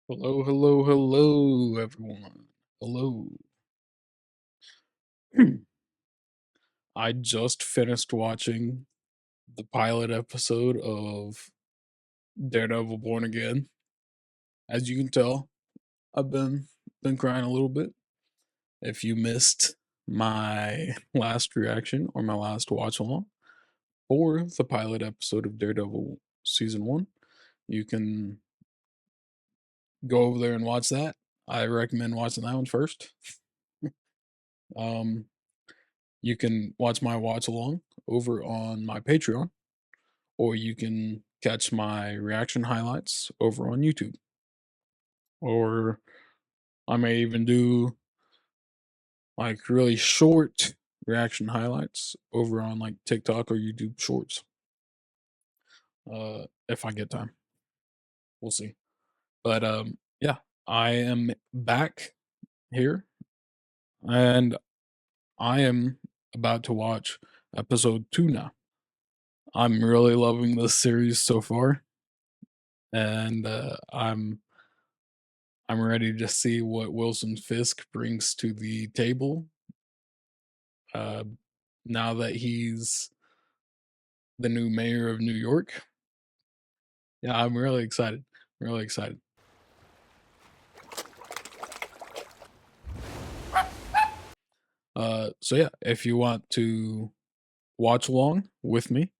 Hello, hello, hello, everyone. Hello. I just finished watching the pilot episode of Daredevil Born Again. As you can tell, I've been crying a little bit. If you missed my last reaction or my last watch along or the pilot episode of Daredevil season 1, you can go over there and watch that. I recommend watching that one first. Um You can watch my watch along over on my Patreon, or you can catch my reaction highlights over on YouTube. Or I may even do like really short reaction highlights over on like TikTok or YouTube Shorts. If I get time. We'll see. But yeah, I am back here and I am about to watch episode 2 now. I'm really loving this series so far, and I'm ready to see what Wilson Fisk brings to the table. Uh, Now that he's the new mayor of New York, yeah, I'm really excited. Really excited. So yeah, if you want to watch along with me,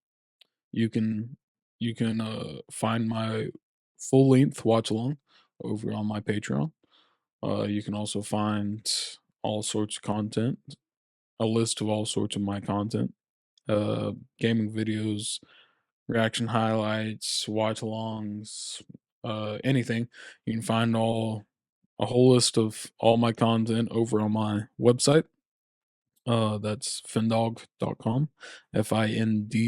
you can find my full length watch along over on my Patreon. You can also find all sorts of content, a list of all sorts of my content, gaming videos, reaction highlights, watch alongs, anything. You can find a whole list of all my content over on my website. That's findawg.com, findawg.com.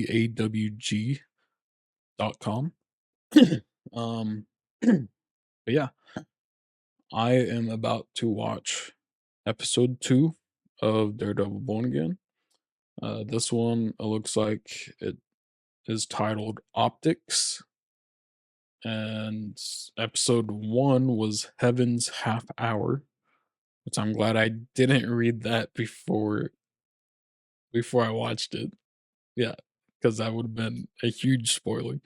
um, but yeah, I am about to watch episode 2 of Daredevil Born Again. This one, it looks like it is titled Optics, and episode 1 was Heaven's Half Hour, which I'm glad I didn't read that before I watched it. Yeah, because that would have been a huge spoiler.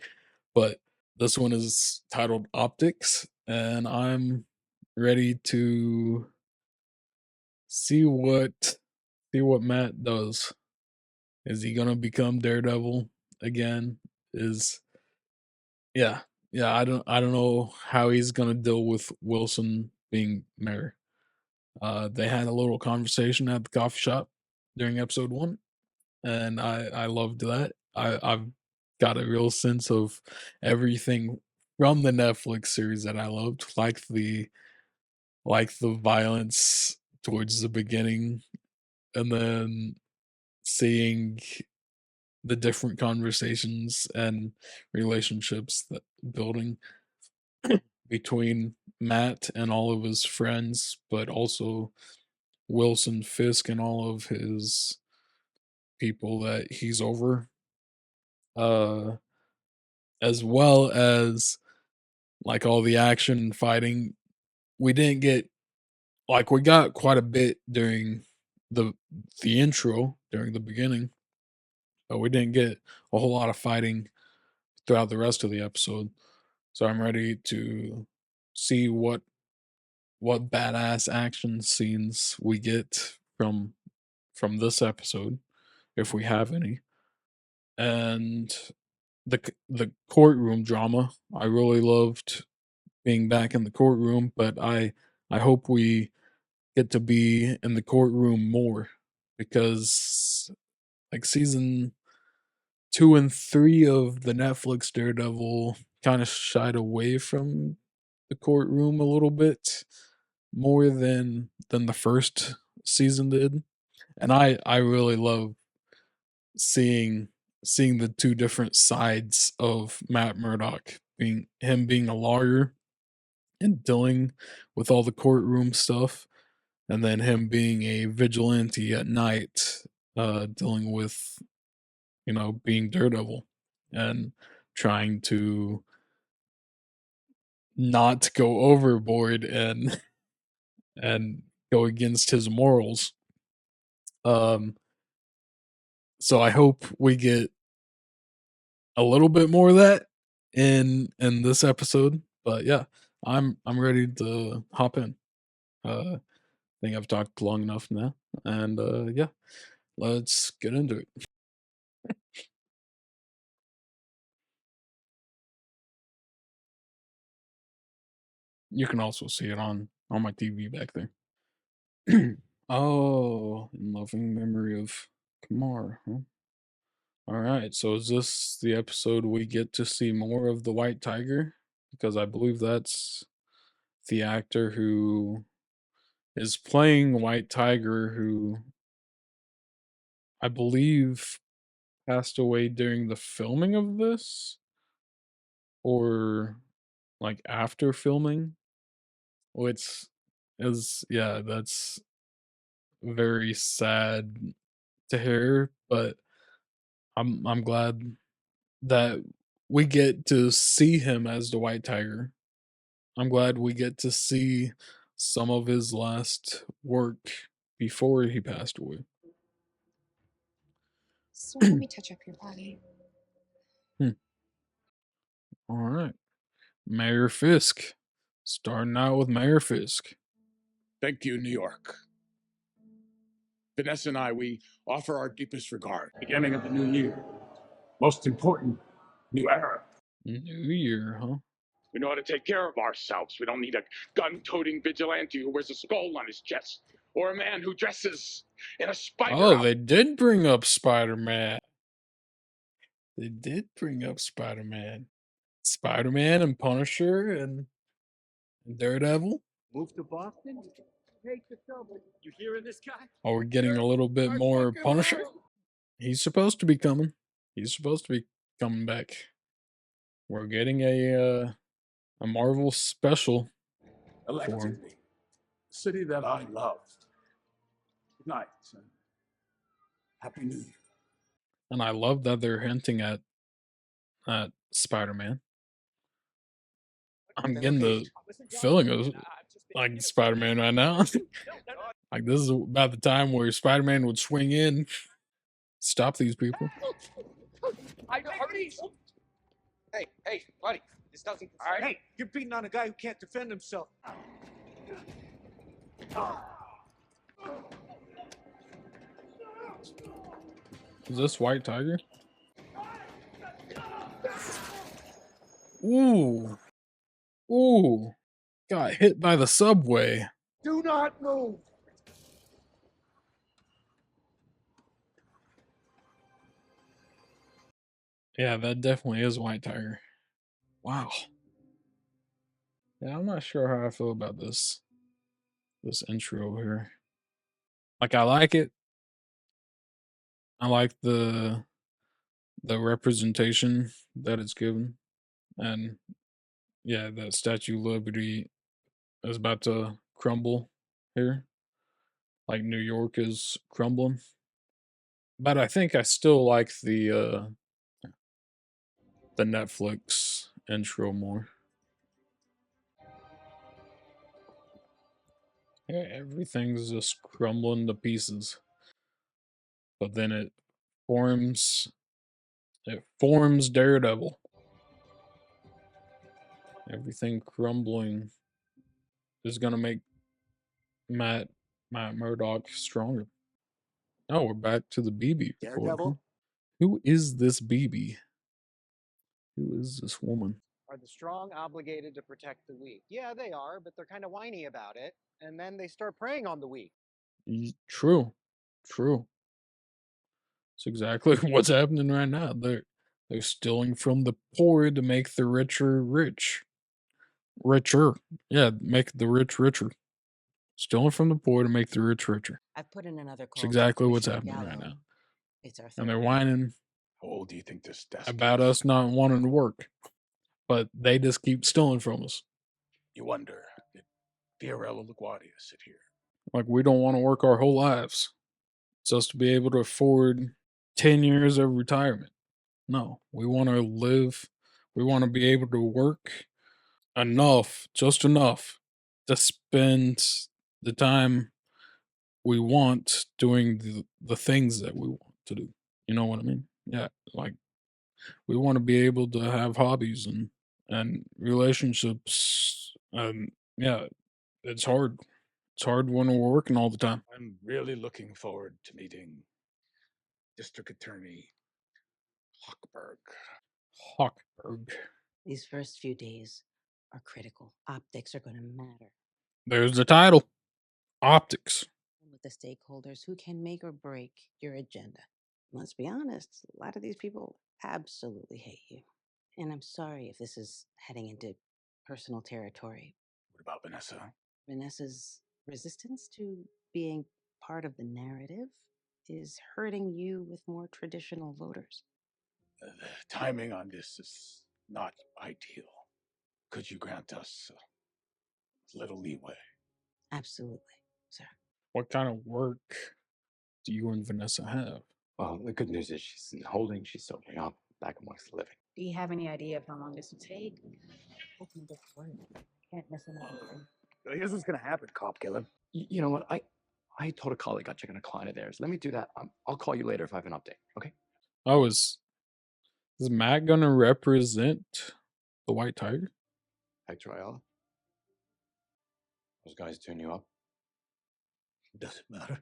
But this one is titled Optics, and I'm ready to see what Matt does. Is he gonna become Daredevil again? Is Yeah, yeah, I don't know how he's gonna deal with Wilson being mayor. They had a little conversation at the coffee shop during episode 1, and I loved that. I've got a real sense of everything from the Netflix series that I loved, like the violence towards the beginning, and then seeing the different conversations and relationships that building between Matt and all of his friends, but also Wilson Fisk and all of his people that he's over, uh, as well as like all the action and fighting. We didn't get we got quite a bit during the intro during the beginning, but we didn't get a whole lot of fighting throughout the rest of the episode. So I'm ready to see what badass action scenes we get from this episode, if we have any. And the courtroom drama, I really loved being back in the courtroom, but I hope we get to be in the courtroom more, because like season 2 and 3 of the Netflix Daredevil kind of shied away from the courtroom a little bit more than the first season did. And I really love seeing the two different sides of Matt Murdock, being a lawyer and dealing with all the courtroom stuff, and then him being a vigilante at night, dealing with, being Daredevil and trying to not to go overboard and go against his morals. Um, so I hope we get a little bit more of that in this episode. But yeah, I'm ready to hop in. I think I've talked long enough now, and yeah, let's get into it. You can also see it on my TV back there. Oh, in loving memory of Kamar. Huh? All right, so is this the episode we get to see more of the White Tiger? Because I believe that's the actor who is playing White Tiger, who I believe passed away during the filming of this, or like after filming, which is, yeah, that's very sad to hear. But I'm glad that we get to see him as the White Tiger. I'm glad we get to see some of his last work before he passed away. So let me touch up your body. All right. Mayor Fisk. Starting out with Mayor Fisk. Thank you, New York. Vanessa and I, we offer our deepest regard. Beginning of the new year. Most important, new era. New Year, huh? We know how to take care of ourselves. We don't need a gun-toting vigilante who wears a skull on his chest, or a man who dresses in a spider Oh, outfit. they did bring up Spider-Man. They did bring up Spider-Man. Spider-Man and Punisher and Daredevil. Move to Boston? Take the subway. You hearing this guy? Are we getting a little bit more Punisher? He's supposed to be coming. He's supposed to be coming back. We're getting a Marvel special for him. Allegedly, the city that I loved. Good night, and Happy New Year. And I love that they're hinting at Spider-Man. I'm getting the feeling of like Spider-Man right now. Like this is about the time where Spider-Man would swing in, stop these people. Hey, buddy. This doesn't. All right. Hey, you're beating on a guy who can't defend himself. Is this White Tiger? Ooh. Ooh. Got hit by the subway. Do not move. Yeah, that definitely is White Tiger. Wow. Yeah, I'm not sure how I feel about this intro here. Like I like it. I like the representation that it's given. And yeah, the Statue of Liberty is about to crumble here. Like New York is crumbling. But I think I still like the Netflix intro more. Yeah, everything's just crumbling to pieces. But then it forms Daredevil. Everything crumbling is gonna make Matt Murdock stronger. Oh, we're back to the BB report. Daredevil? Who is this BB? Who is this woman? Are the strong obligated to protect the weak? Yeah, they are, but they're kind of whiny about it, and then they start preying on the weak. True. It's exactly what's happening right now. They're stealing from the poor to make the richer rich. Richer. Yeah, make the rich richer. Stealing from the poor to make the rich richer. I've put in another call. It's exactly what's happening right now. It's our And they're whining How old do you think this desk about is? us not wanting to work. But they just keep stealing from us. You wonder, did Fiorello LaGuardia sit here? Like we don't want to work our whole lives just to be able to afford 10 years of retirement. No, we want to live. We want to be able to work enough, just enough to spend the time we want doing the things that we want to do. You know what I mean? Yeah, like we want to be able to have hobbies and relationships. And yeah, it's hard. It's hard when we're working all the time. I'm really looking forward to meeting District Attorney Hochberg. Hochberg. These first few days are critical. Optics are going to matter. There's the title. Optics. With the stakeholders who can make or break your agenda. Let's be honest, a lot of these people absolutely hate you. And I'm sorry if this is heading into personal territory. What about Vanessa? Vanessa's resistance to being part of the narrative is hurting you with more traditional voters. The timing on this is not ideal. Could you grant us a little leeway? Absolutely, sir. What kind of work do you and Vanessa have? Well, the good news is she's in holding, she's sobering up, back amongst the living. Do you have any idea of how long this will take? I can get to work. Can't miss anything. Here's what's gonna happen, cop killer. You know what? I told a colleague I'd check on a client of theirs. Let me do that. I'll call you later if I have an update. Okay? Oh, is Matt gonna represent the White Tiger? Hector Ayala. Those guys tune you up? Does it matter?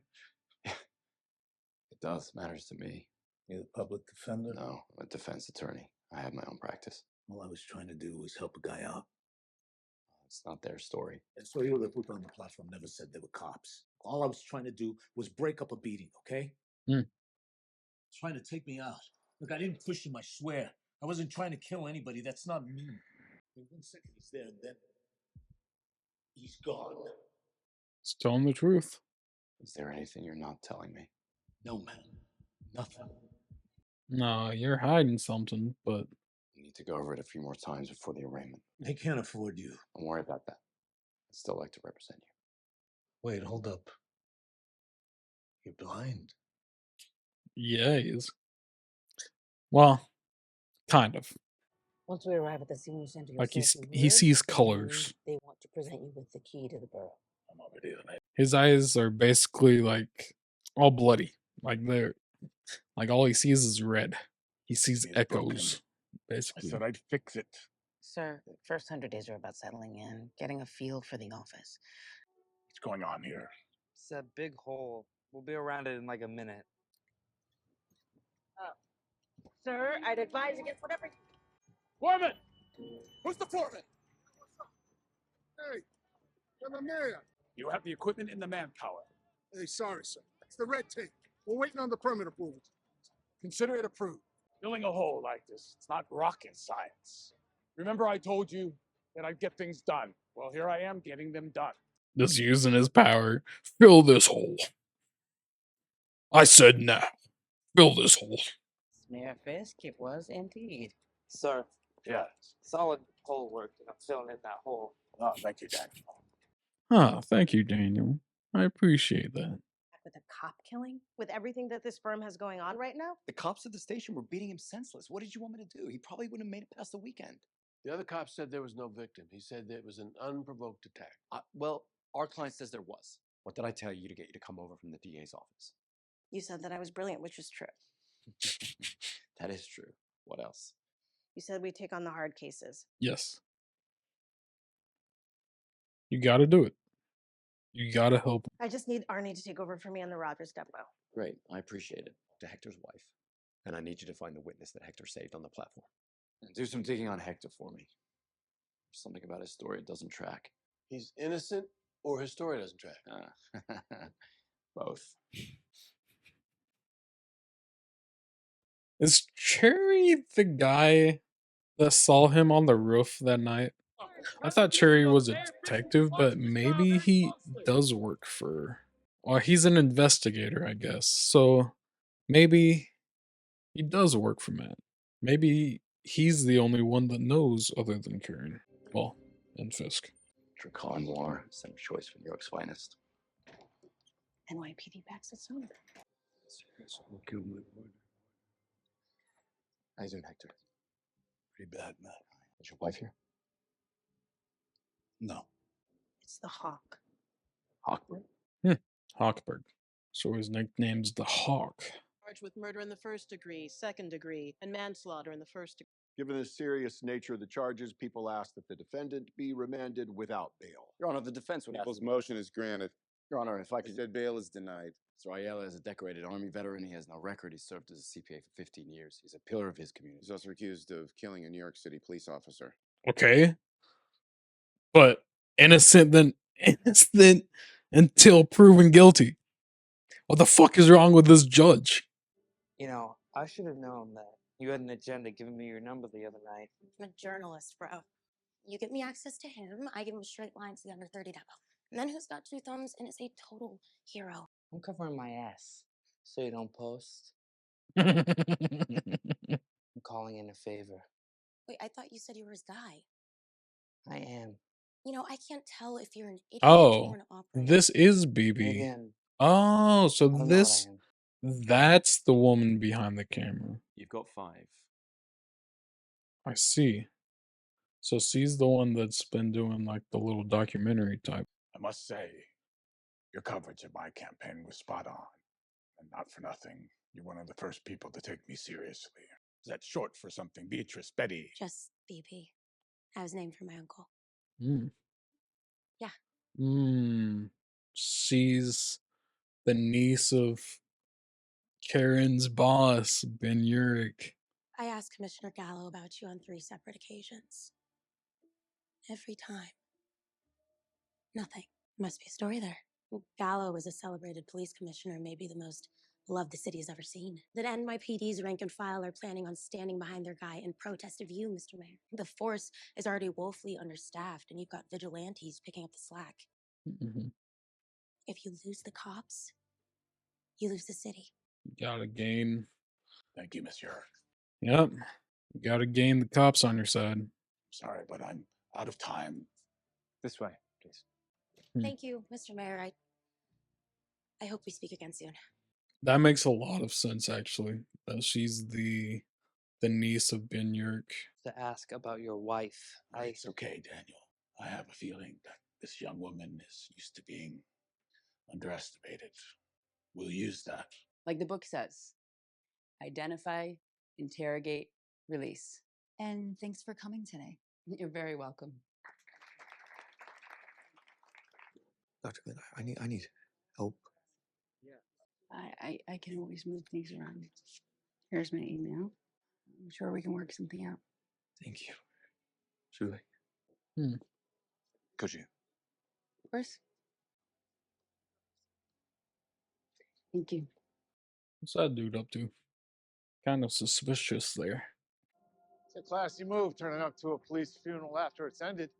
It does. Matters to me. You're the public defender? No, I'm a defense attorney. I have my own practice. All I was trying to do was help a guy out. It's not their story. And so you that put on the platform never said they were cops. All I was trying to do was break up a beating, okay? Trying to take me out. Look, I didn't push him, I swear. I wasn't trying to kill anybody. That's not me. In 1 second he's there, and then he's gone. It's telling the truth. Is there anything you're not telling me? No, man. Nothing. No, you're hiding something, but I need to go over it a few more times before the arraignment. They can't afford you. Don't worry about that. I'd still like to represent you. Wait, hold up. You're blind. yeah, he is. Well, kind of. Once we arrive at the senior center, you'll Like say he a few sees words, and colors. They want to present you with the key to the borough. I'm already on it. His eyes are basically like all bloody. Like they're like all he sees is red. He sees It's broken. echoes, I basically. said I'd fix it. Sir, the first 100 days are about settling in, getting a feel for the office. What's going on here? It's a big hole. We'll be around it in like a minute. Sir, I'd advise against whatever. Foreman! Who's the foreman? Hey, I'm the mayor. You have the equipment and the manpower. Hey, sorry, sir. It's the red tape. We're waiting on the permit approval. Consider it approved. Filling a hole like this, it's not rocket science. Remember I told you that I'd get things done. Well, here I am getting them done. Just using his power. Fill this hole. I said now. Fill this hole. Smear Fisk, it was indeed. Sir, Yes. solid hole work. I'm filling in that hole. Oh, thank you, Daniel. Ah, thank you, Daniel. I appreciate that. With a cop killing? With everything that this firm has going on right now? The cops at the station were beating him senseless. What did you want me to do? He probably wouldn't have made it past the weekend. The other cop said there was no victim. He said that it was an unprovoked attack. Well, our client says there was. What did I tell you to get you to come over from the DA's office? You said that I was brilliant, which is true. That is true. What else? You said we take on the hard cases. Yes. You gotta do it. You gotta help. I just need Arnie to take over for me on the Rogers depot. Great. I appreciate it. To Hector's wife. And I need you to find the witness that Hector saved on the platform. And do some digging on Hector for me. There's something about his story that doesn't track. He's innocent or his story doesn't track. Both. Is Cherry the guy that saw him on the roof that night? I thought Cherry was a detective, but maybe he does work for... Well, he's an investigator, I guess. So maybe he does work for Matt. Maybe he's the only one that knows other than Karen. Well, and Fisk. Dracar Noir, center choice for New York's finest. NYPD backs it sooner. How you doing, Hector? Pretty bad, man. Is your wife here? No. It's the Hawk. Awkward. Hawkberg. So his nickname's the Hawk. Charged with murder in the first degree, second degree, and manslaughter in the first degree. Given the serious nature of the charges, people ask that the defendant be remanded without bail. Your Honor, the defense would ask. People's motion is granted. Your Honor, if I could. Said bail is denied. Mr. Ayala is a decorated Army veteran. He has no record. He served as a CPA for 15 years. He's a pillar of his community. He's also accused of killing a New York City police officer. Okay. But innocent until proven guilty. What the fuck is wrong with this judge? You know, I should have known that you had an agenda giving me your number the other night. I'm a journalist, bro. You give me access to him, I give him a straight line to the under 30 demo. And then who's got two thumbs and is a total hero. I'm covering my ass so you don't post. Oh, I'm calling in a favor. Wait, I thought you said you were his guy. I am. You know, I can't tell if you're an idiot or an operator. this is BB. Again, Oh, so I don't know what this I am. that's the woman behind the camera. You've got 5. I see. So she's the one that's been doing like the little documentary type. I must say, your coverage of my campaign was spot on. And not for nothing, you're one of the first people to take me seriously. Is that short for something? Beatrice, Betty? Just BP. I was named for my uncle. Mm. Yeah. She's the niece of Karen's boss, Ben Urich. I asked Commissioner Gallo about you on 3 separate occasions. Every time. Nothing. Must be a story there. Gallo was a celebrated police commissioner, maybe the most beloved the city has ever seen. That NYPD's rank and file are planning on standing behind their guy in protest of you, Mr. Mayor. The force is already woefully understaffed, and you've got vigilantes picking up the slack. Mm-hmm. If you lose the cops, you lose the city. Gotta gain. Thank you, Monsieur. Yep. You gotta gain the cops on your side. Sorry, but I'm out of time. This way, please. Thank you, Mr. Mayor. I hope we speak again soon. That makes a lot of sense, actually. That she's the niece of Ben Urich. To ask about your wife. It's okay, Daniel. I have a feeling that this young woman is used to being underestimated. We'll use that. Like the book says, identify, interrogate, release. And thanks for coming today. You're very welcome. Dr. Glenn, I need help. I can always move things around. Here's my email. I'm sure we can work something out. Thank you. Should I? Could you? Of course. Thank you. What's that dude up to? Kind of suspicious there. It's a classy move, turning up to a police funeral after it's ended.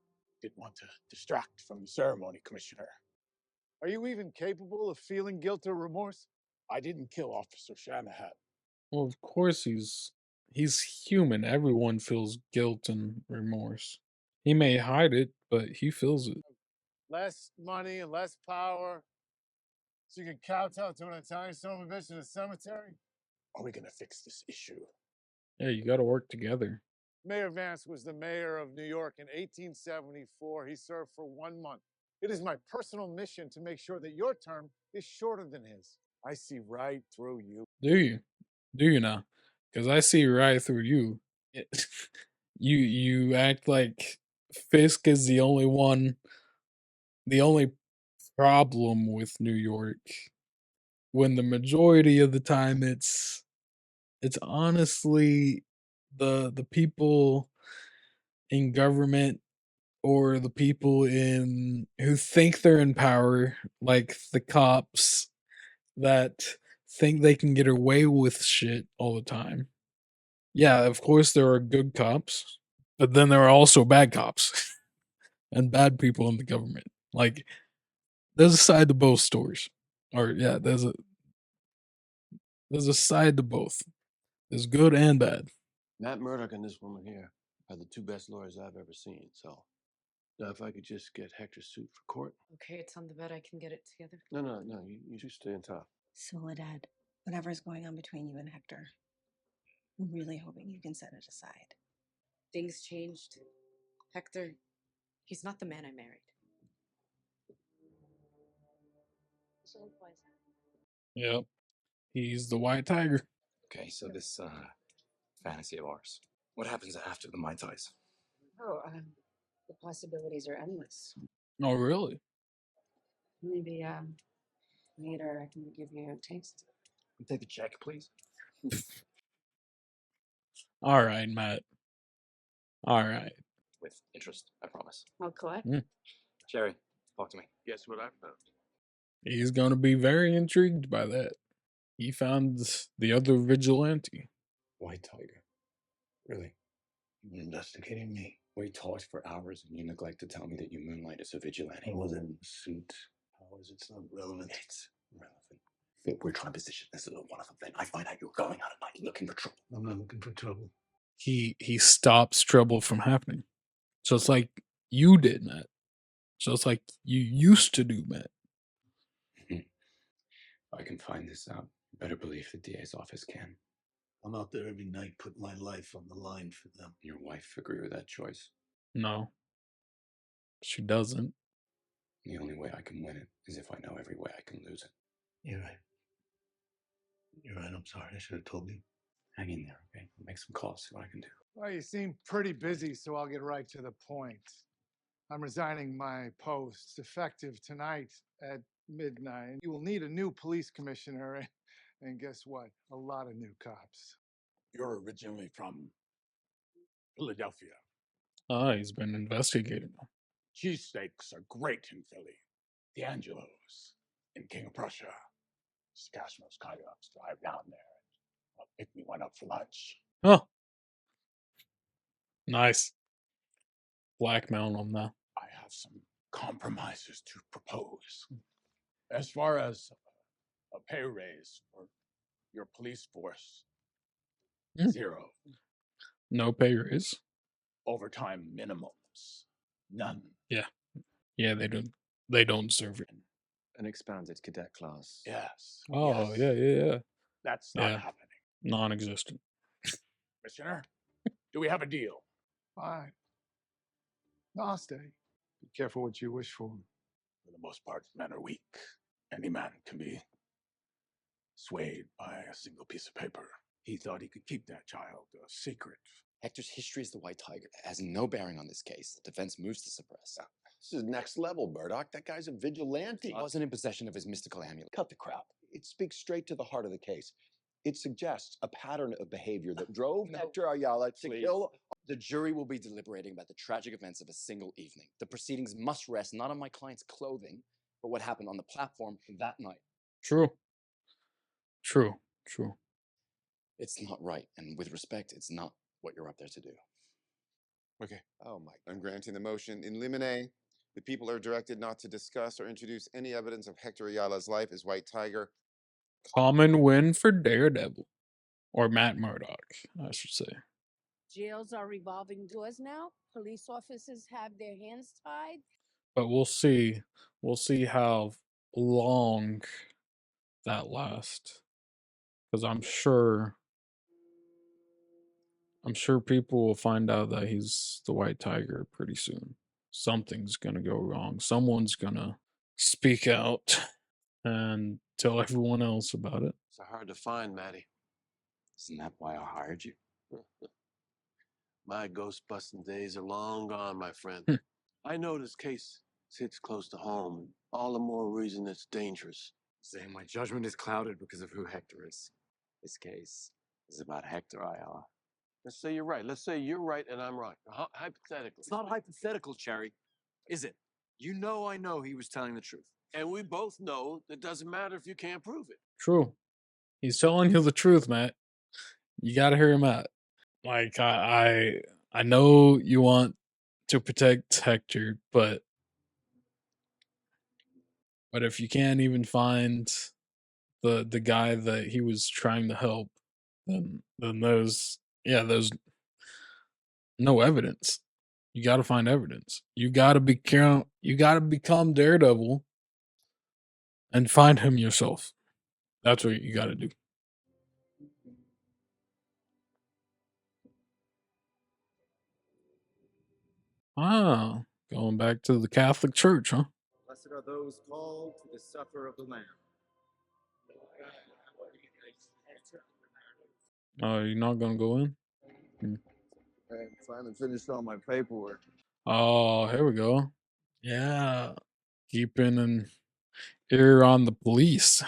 Didn't want to distract from the ceremony, Commissioner. Are you even capable of feeling guilt or remorse? I didn't kill Officer Shanahan. Well, of course he's human. Everyone feels guilt and remorse. He may hide it, but he feels it. Less money and less power, so you can kowtow to an Italian son of a bitch in a cemetery? Are we gonna fix this issue? Yeah, you gotta work together. Mayor Vance was the mayor of New York in 1874. He served for 1 month. It is my personal mission to make sure that your term is shorter than his. I see right through you. Do you? Do you now? Because I see right through you. You act like Fisk is the only problem with New York, when the majority of the time it's honestly the people in government, or the people in who think they're in power, like the cops that think they can get away with shit all the time. Yeah, of course there are good cops, but then there are also bad cops and bad people in the government. Like, there's a side to both stories. Or yeah, there's a side to both. There's good and bad. Matt Murdock and this woman here are the 2 best lawyers I've ever seen. So now if I could just get Hector's suit for court. Okay, it's on the bed. I can get it together. No. You just stay on top. Soledad, whatever's going on between you and Hector, I'm really hoping you can set it aside. Things changed. Hector, He's not the man I married. Yep. He's the white tiger. Okay, so this fantasy of ours. What happens after the Mai Tais? Oh, the possibilities are endless. Oh, really? Maybe later I can give you a taste. Take the check, please. All right, Matt. All right. With interest, I promise. I'll collect. Jerry, talk to me. Guess what I found? He's going to be very intrigued by that. He found the other vigilante. White Tiger. Really? You were investigating me? We talked for hours and you neglect to tell me that you moonlight as a vigilante. I wasn't in the suit. How is it not relevant? It's relevant. If we're trying to position this as a one-off event, I find out you're going out at night looking for trouble. I'm not looking for trouble. He stops trouble from happening. So it's like you did, Matt. So it's like you used to do, Matt. I can find this out. You better believe the DA's office can. I'm out there every night putting my life on the line for them. Your wife agree with that choice? No. She doesn't. The only way I can win it is if I know every way I can lose it. You're right. You're right. I'm sorry. I should have told you. Hang in there, okay? I'll make some calls, see what I can do. Well, you seem pretty busy, so I'll get right to the point. I'm resigning my post effective tonight at midnight. You will need a new police commissioner, and guess what? A lot of new cops. You're originally from Philadelphia. Ah, he's been investigating. Cheesesteaks are great in Philly. D'Angelo's in King of Prussia. Scashmo's coyotes drive down there and pick me one up for lunch. Oh. Nice. Blackmail him now. I have some compromises to propose. As far as a pay raise for your police force, 0. No pay raise. Overtime minimums, none. Yeah. Yeah, they don't deserve it. An expanded cadet class. Yes. Oh, yes. yeah. That's not happening. Non-existent. Commissioner, do we have a deal? Fine. Namaste. Be careful what you wish for. For the most part, men are weak. Any man can be swayed by a single piece of paper. He thought he could keep that child a secret. Hector's history as the White Tiger has no bearing on this case. The defense moves to suppress. This is next level, Murdoch. That guy's a vigilante. He wasn't in possession of his mystical amulet. Cut the crap. It speaks straight to the heart of the case. It suggests a pattern of behavior that drove Hector Ayala to kill. The jury will be deliberating about the tragic events of a single evening. The proceedings must rest not on my client's clothing, but what happened on the platform that night. True. It's not right, and with respect, it's not what you're up there to do. Okay. Oh my I'm granting the motion in limine. The people are directed not to discuss or introduce any evidence of Hector Ayala's life as White Tiger. Common win for Daredevil. Or Matt Murdock, I should say. Jails are revolving doors now. Police officers have their hands tied. But we'll see. We'll see how long that lasts. Because I'm sure people will find out that he's the White Tiger pretty soon. Something's gonna go wrong. Someone's gonna speak out and tell everyone else about it. It's hard to find, Matty. Isn't that why I hired you? My ghost busting days are long gone, my friend. I know this case sits close to home, and all the more reason it's dangerous. Saying my judgment is clouded because of who Hector is. This case is about Hector Ayala. Let's say you're right. Let's say you're right and I'm right. Hypothetically. It's not hypothetical, Cherry. Is it? You know I know he was telling the truth. And we both know it doesn't matter if you can't prove it. True. He's telling you the truth, Matt. You gotta hear him out. Like I know you want to protect Hector, but if you can't even find the guy that he was trying to help, then there's no evidence. You gotta find evidence. You gotta become Daredevil and find him yourself. That's what you gotta do. Ah, Going back to the Catholic Church, huh? Blessed are those called to the supper of the Lamb. Oh, you're not gonna go in? I finally finished all my paperwork. Oh, here we go. Yeah. Keeping an ear on the police.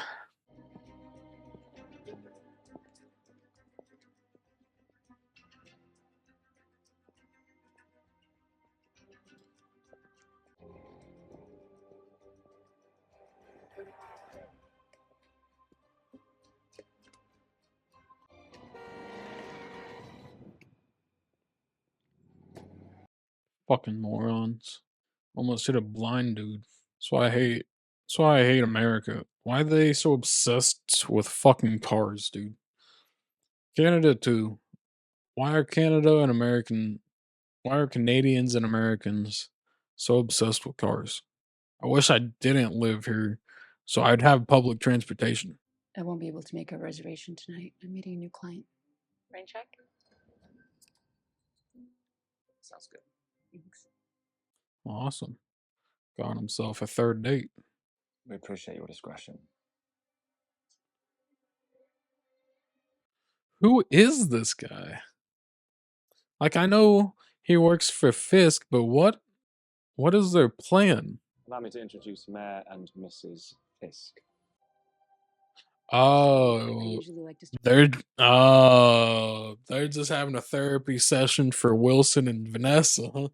Fucking morons. Almost hit a blind dude. That's why I hate America. Why are they so obsessed with fucking cars, dude? Canada too. Why are Canadians and Americans so obsessed with cars? I wish I didn't live here so I'd have public transportation. I won't be able to make a reservation tonight. I'm meeting a new client. Rain check? Sounds good. Thanks. Awesome. Got himself a third date. We appreciate your discretion. Who is this guy? Like, I know he works for Fisk, but what is their plan? Allow me to introduce Mayor and Mrs. Fisk. Oh, they're just having a therapy session for Wilson and Vanessa, huh?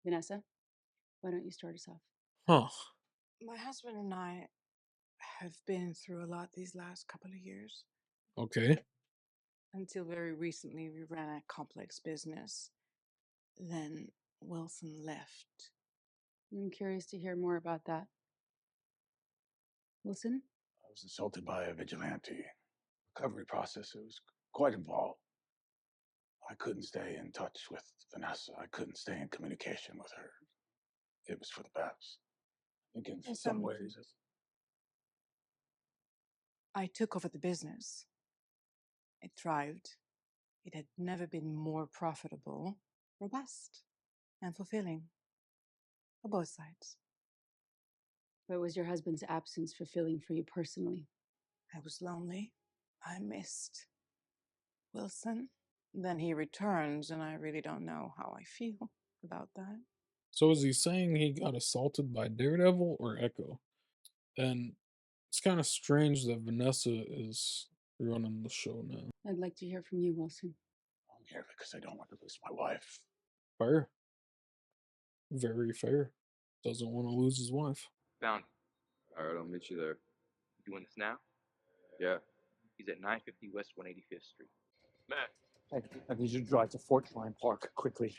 Vanessa, why don't you start us off? Huh. My husband and I have been through a lot these last couple of years. Okay. Until very recently, we ran a complex business. Then Wilson left. I'm curious to hear more about that. Wilson? I was assaulted by a vigilante. Recovery process, it was quite involved. I couldn't stay in touch with Vanessa. I couldn't stay in communication with her. It was for the best. I think in some ways, I took over the business. It thrived. It had never been more profitable, robust, and fulfilling for both sides. What was your husband's absence fulfilling for you personally? I was lonely. I missed Wilson. Then he returns, and I really don't know how I feel about that. So is he saying he got assaulted by Daredevil or Echo? And it's kind of strange that Vanessa is running the show now. I'd like to hear from you, Wilson. I'm here because I don't want to lose my wife. Fair. Very fair. Doesn't want to lose his wife. Found. Alright, I'll meet you there. You doing this now? Yeah. He's at 950 West 185th Street. Matt. I need you to drive to Fort Tryon Park quickly.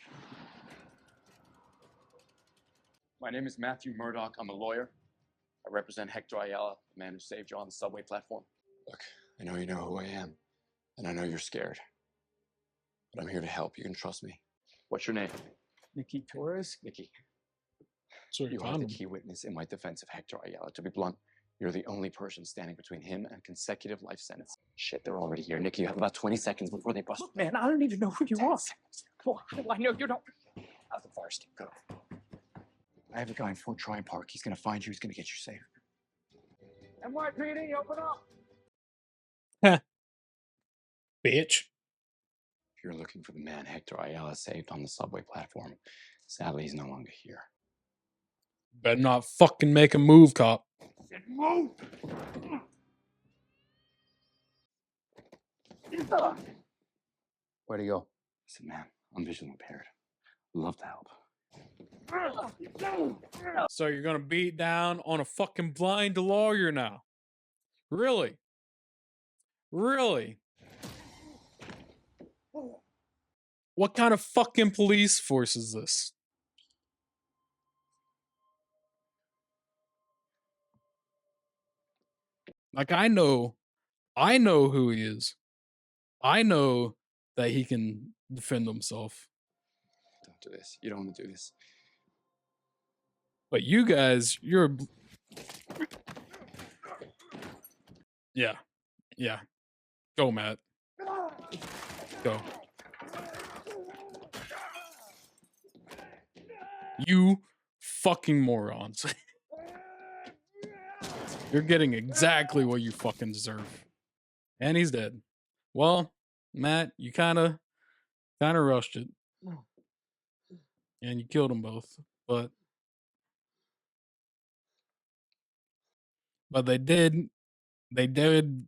My name is Matthew Murdoch. I'm a lawyer. I represent Hector Ayala, the man who saved you on the subway platform. Look, I know you know who I am, and I know you're scared. But I'm here to help. You can trust me. What's your name? Nikki Torres? Nikki. So you are the key witness in my defense of Hector Ayala. To be blunt, you're the only person standing between him and a consecutive life sentence. Shit, they're already here. Nikki, you have about 20 seconds before they bust. Look, man, I don't even know who you are. Well, how do I know you don't? Out the first. Go. I have a guy in Fort Tryon Park. He's gonna find you. He's gonna get you safe. NYPD, open up! Bitch. If you're looking for the man Hector Ayala saved on the subway platform, sadly, he's no longer here. Better not fucking make a move, cop. Move! Where'd he go? Listen, man, I'm visually impaired. Love to help. So you're gonna beat down on a fucking blind lawyer now? Really? Really? What kind of fucking police force is this? Like, I know who he is. I know that he can defend himself. Don't do this. You don't want to do this. But you guys, Yeah. Yeah. Go, Matt. Go. You fucking morons. You're getting exactly what you fucking deserve. And he's dead. Well, Matt, you kinda rushed it. And you killed them both. But they did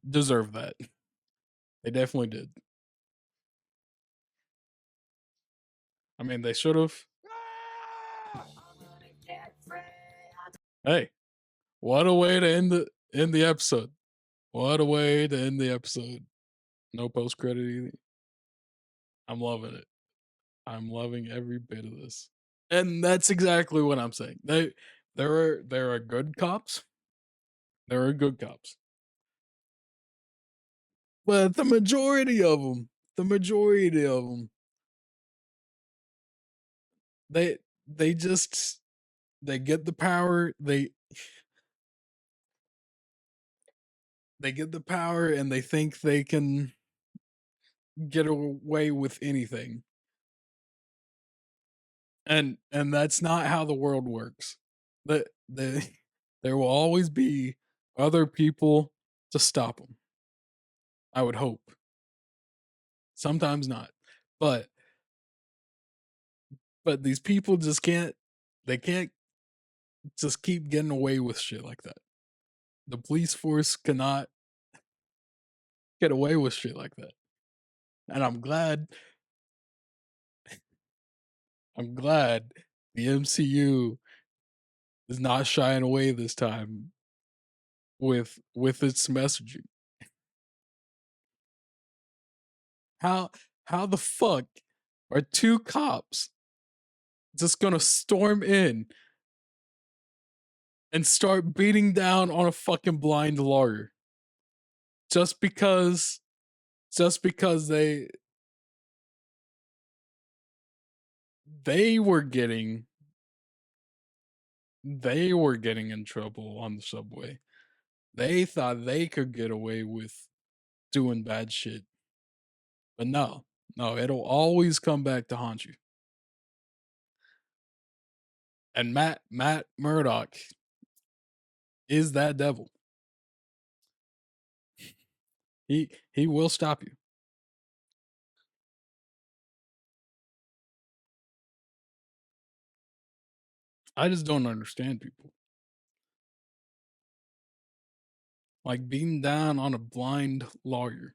deserve that. They definitely did. I mean, they should have. Hey, what a way to end the episode. What a way to end the episode. No post credit either. I'm loving it. I'm loving every bit of this. And that's exactly what I'm saying. There are good cops. There are good cops. But the majority of them, they just they get the power, they get the power and they think they can get away with anything. And that's not how the world works. There will always be other people to stop them. I would hope. Sometimes not. But these people just can't just keep getting away with shit like that. The police force cannot get away with shit like that. And I'm glad the MCU is not shying away this time with its messaging. How the fuck are two cops just gonna storm in and start beating down on a fucking blind lawyer just because they were getting in trouble on the subway. They thought they could get away with doing bad shit. But no, it'll always come back to haunt you. And Matt Murdock is that devil. He will stop you. I just don't understand people. Like beating down on a blind lawyer.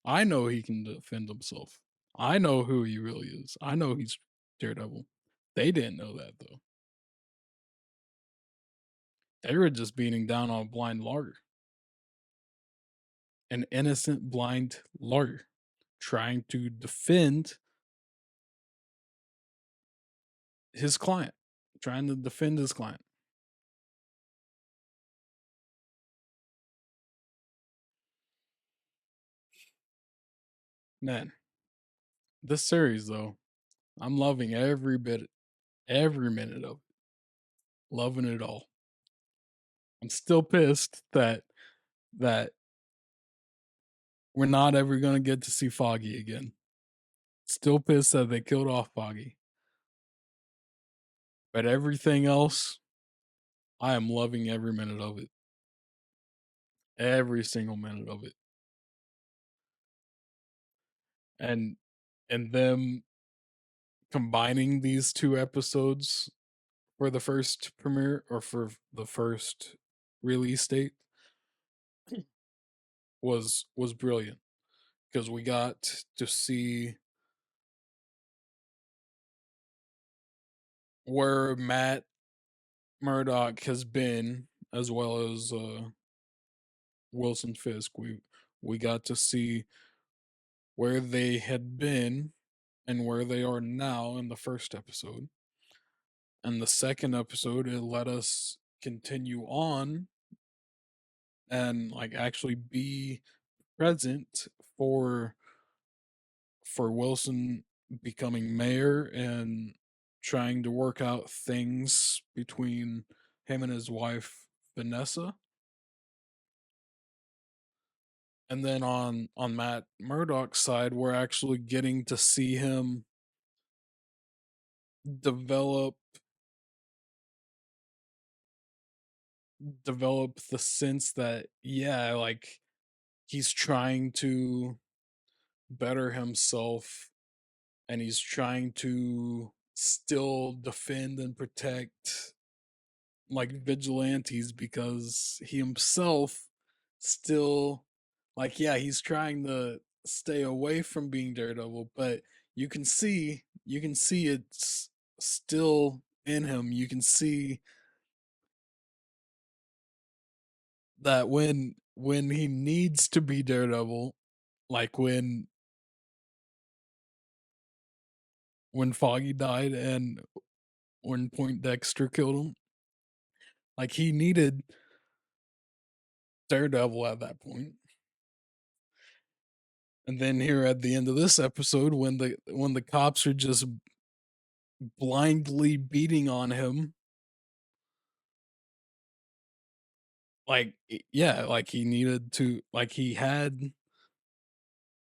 I know he can defend himself. I know who he really is. I know he's Daredevil. They didn't know that though. They were just beating down on a blind lawyer. An innocent blind lawyer trying to defend his client. Trying to defend his client. Man, this series though, I'm loving every minute of it. Loving it all. I'm still pissed that we're not ever gonna get to see Foggy again. Still pissed that they killed off Foggy. But everything else, I am loving every minute of it. Every single minute of it. And them combining these two episodes for the first premiere or for the first release date was brilliant because we got to see where Matt Murdock has been as well as Wilson Fisk. We got to see where they had been and where they are now in the first episode. And the second episode, it let us continue on and like actually be present for Wilson becoming mayor and trying to work out things between him and his wife Vanessa. And then on Matt Murdock's side, we're actually getting to see him develop the sense that, yeah, like, he's trying to better himself, and he's trying to still defend and protect, like, vigilantes, because he himself still, like, yeah, he's trying to stay away from being Daredevil, but you can see it's still in him. You can see that when he needs to be Daredevil, like when Foggy died and when Point Dexter killed him, like, he needed Daredevil at that point. And then here at the end of this episode, when the cops are just blindly beating on him, like, yeah, like, he needed to, like, he had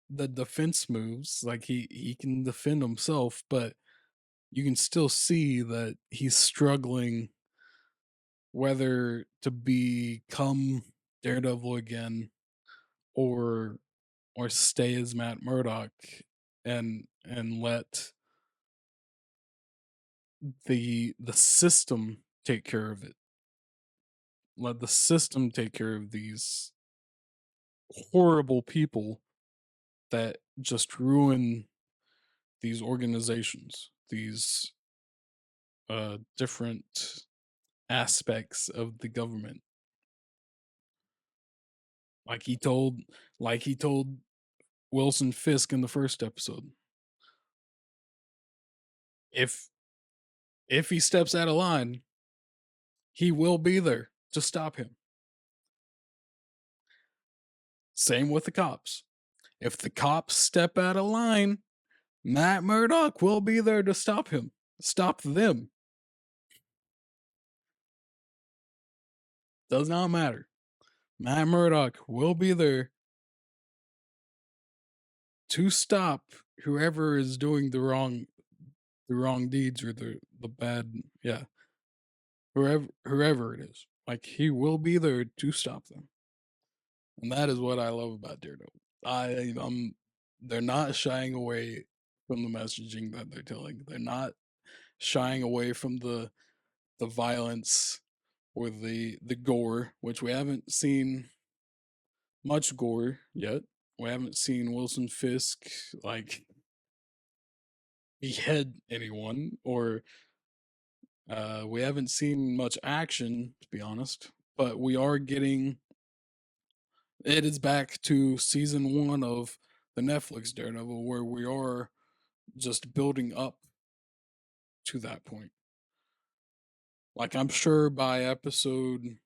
the defense moves, like, he can defend himself, but you can still see that he's struggling whether to become Daredevil again, or stay as Matt Murdock, and let the system take care of it. Let the system take care of these horrible people that just ruin these organizations, these different aspects of the government. Like he told like he told Wilson Fisk in the first episode. If he steps out of line, he will be there to stop him. Same with the cops. If the cops step out of line, Matt Murdock will be there to stop him. Stop them. Does not matter. Matt Murdock will be there to stop whoever is doing the wrong deeds, or the bad, yeah. Whoever it is. Like, he will be there to stop them. And that is what I love about Daredevil. They're not shying away from the messaging that they're telling. They're not shying away from the violence or the gore, which we haven't seen much gore yet. We haven't seen Wilson Fisk, like, behead anyone, or we haven't seen much action, to be honest. But we are getting. It is back to season 1 of the Netflix Daredevil, where we are just building up to that point. Like, I'm sure by episode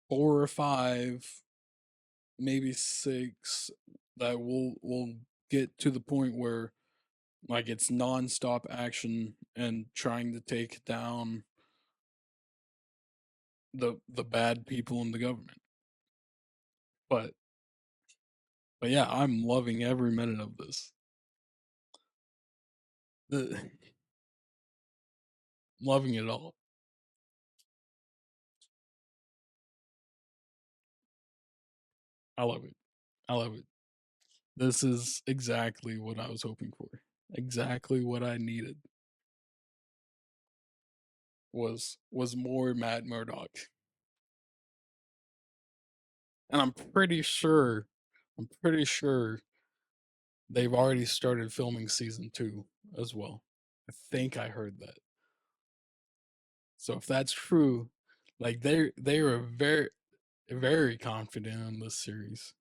4 or 5, maybe 6, that we'll get to the point where, like, it's nonstop action and trying to take down the bad people in the government. But yeah, I'm loving every minute of this. Loving it all. I love it. I love it. This is exactly what I was hoping for. Exactly what I needed was more Matt Murdock. And I'm pretty sure they've already started filming season 2 as well. I think I heard that. So if that's true, like, they are very confident in this series.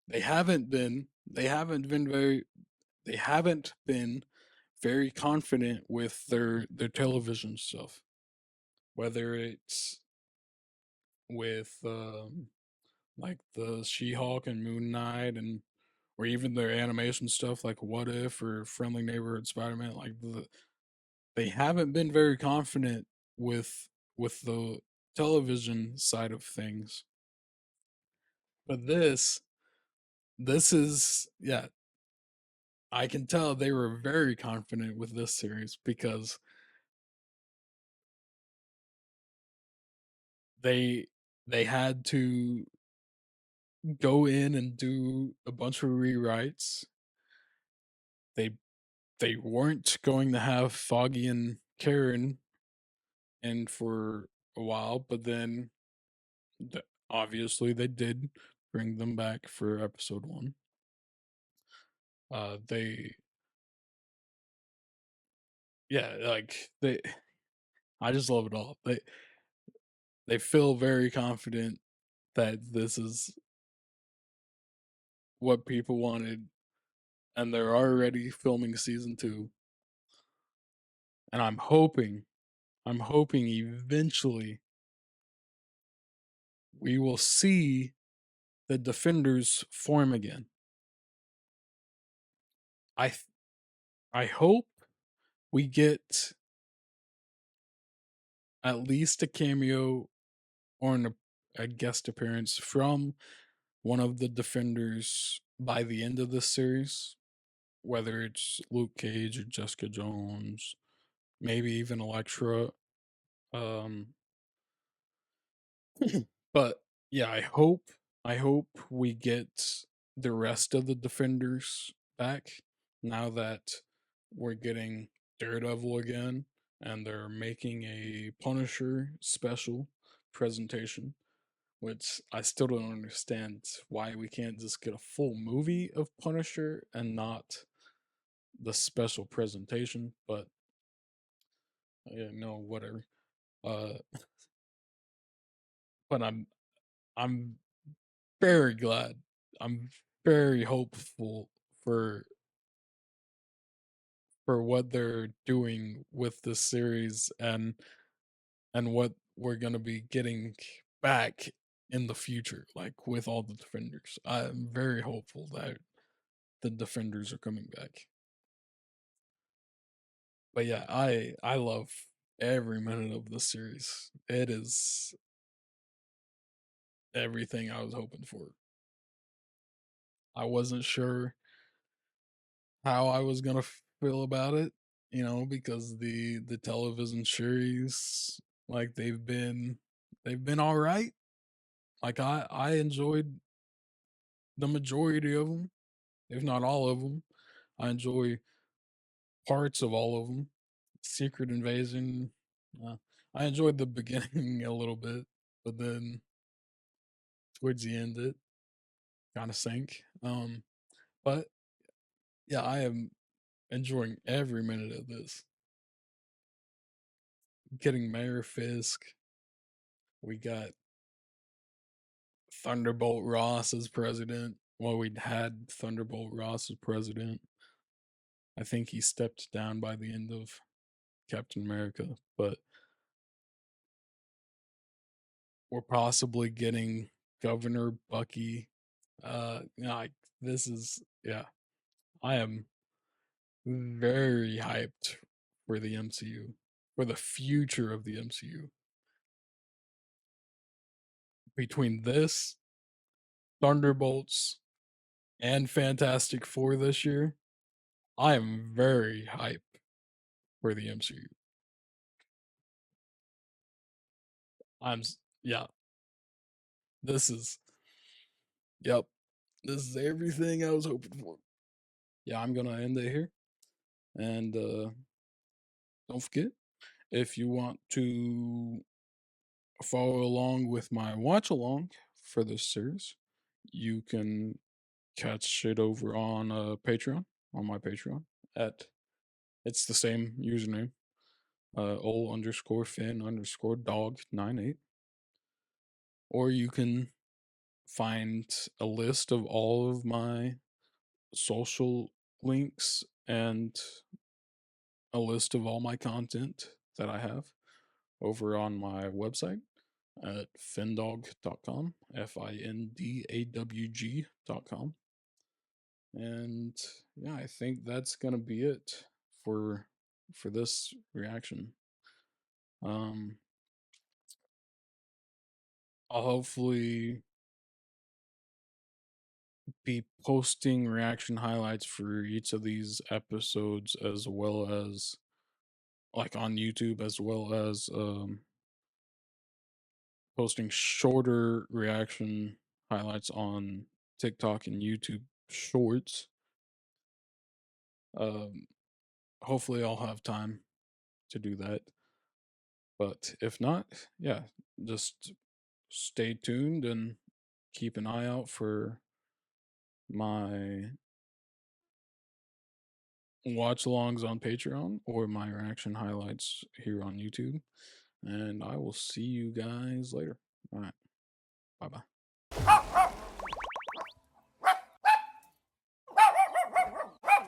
They haven't been very confident with their television stuff. Whether it's with like the She-Hulk and Moon Knight, and or even their animation stuff like What If or Friendly Neighborhood Spider-Man, like they haven't been very confident with the television side of things. But this is, yeah, I can tell they were very confident with this series because they they had to go in and do a bunch of rewrites. They they weren't going to have Foggy and Karen in for a while, but then obviously they did bring them back for episode 1. They yeah, like I just love it all. They feel very confident that this is what people wanted, and they're already filming season 2. And I'm hoping eventually we will see the Defenders form again. I I hope we get at least a cameo or a guest appearance from one of the Defenders by the end of this series, whether it's Luke Cage or Jessica Jones, maybe even Elektra. Um, but yeah, I hope we get the rest of the Defenders back now that we're getting Daredevil again and they're making a Punisher special presentation, which I still don't understand why we can't just get a full movie of Punisher and not the special presentation, but yeah, no, whatever. Uh, but I'm very glad. I'm very hopeful for what they're doing with this series and what we're gonna be getting back in the future, like with all the Defenders. I'm very hopeful that the Defenders are coming back. But yeah, I love every minute of the series. It is everything I was hoping for. I wasn't sure how I was gonna feel about it, because the television series, like they've been all right. Like I enjoyed the majority of them, if not all of them. I enjoy parts of all of them. Secret Invasion, uh, I enjoyed the beginning a little bit, but then towards the end it kind of sank. But yeah, I am enjoying every minute of this. Getting Mayor Fisk. We got Thunderbolt Ross as president. Well, we'd had Thunderbolt Ross as president. I think he stepped down by the end of Captain America, but we're possibly getting Governor Bucky. This is yeah. I am very hyped for the MCU, for the future of the MCU. Between this, Thunderbolts, and Fantastic Four this year, I am very hyped for the MCU. Yeah, this is, yep, this is everything I was hoping for. Yeah, I'm gonna end it here. And don't forget, if you want to follow along with my watch along for this series, you can catch it over on Patreon, on my Patreon at it's the same username, ol_fin_dog98. Or you can find a list of all of my social links and a list of all my content that I have over on my website at findawg.com, FINDAWG.com. And yeah, I think that's gonna be it for this reaction. Um, I'll hopefully be posting reaction highlights for each of these episodes, as well as like on YouTube, as well as posting shorter reaction highlights on TikTok and YouTube Shorts. Um, hopefully, I'll have time to do that. But if not, yeah, just stay tuned and keep an eye out for my watch alongs on Patreon or my reaction highlights here on YouTube. And I will see you guys later. All right. Bye bye.